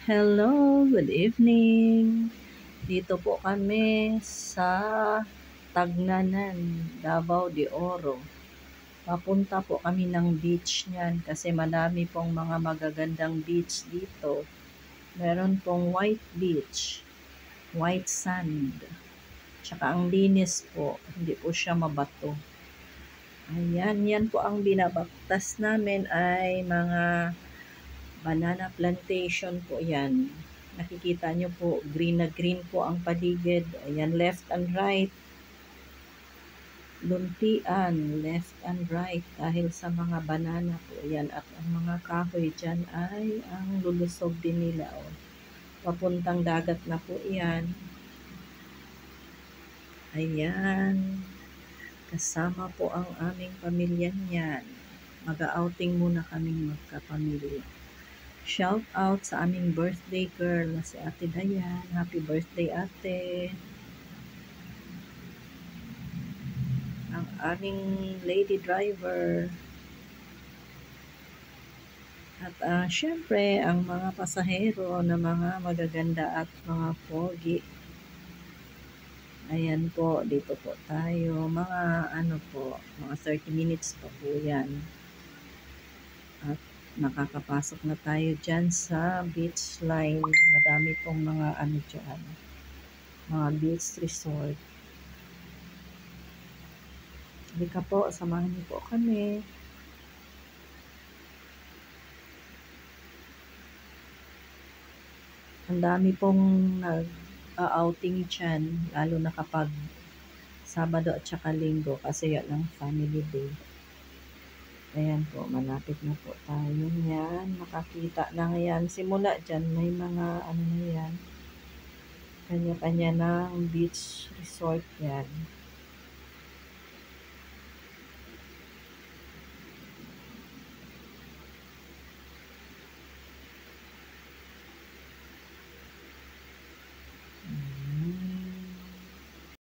Hello, good evening. Dito po kami sa Tagnanan, Davao de Oro. Papunta po kami ng beach niyan kasi madami pong mga magagandang beach dito. Meron pong white beach, white sand. Tsaka ang linis po, hindi po siya mabato. Ayan, yan po ang binabaktas namin ay mga banana plantation po yan. Nakikita nyo po, green na green po ang paligid. Ayan, left and right. Luntian, left and right. Dahil sa mga banana po yan. At ang mga kahoy dyan ay ang lulusog din nila. Oh. Papuntang dagat na po yan. Ayan. Kasama po ang aming pamilya niyan. Mag-outing muna kaming magkapamilya. Shout out sa aming birthday girl na si Ate Dayan. Happy birthday, Ate. Ang aming lady driver. At syempre, ang mga pasahero na mga magaganda at mga pogi. Ayan po, dito po tayo. Mga mga 30 minutes pa po yan. At nakakapasok na tayo dyan sa beach line. Madami pong mga dyan. Mga beach resort. Halika po, samahan niyo po kami. Ang dami pong nag-outing dyan, lalo na kapag Sabado at saka Linggo kasi yan ang family day. Ayan po, malapit na po tayo yan. Makakita na yan. Simula dyan, may mga na yan. Kanya-kanya ng beach resort yan.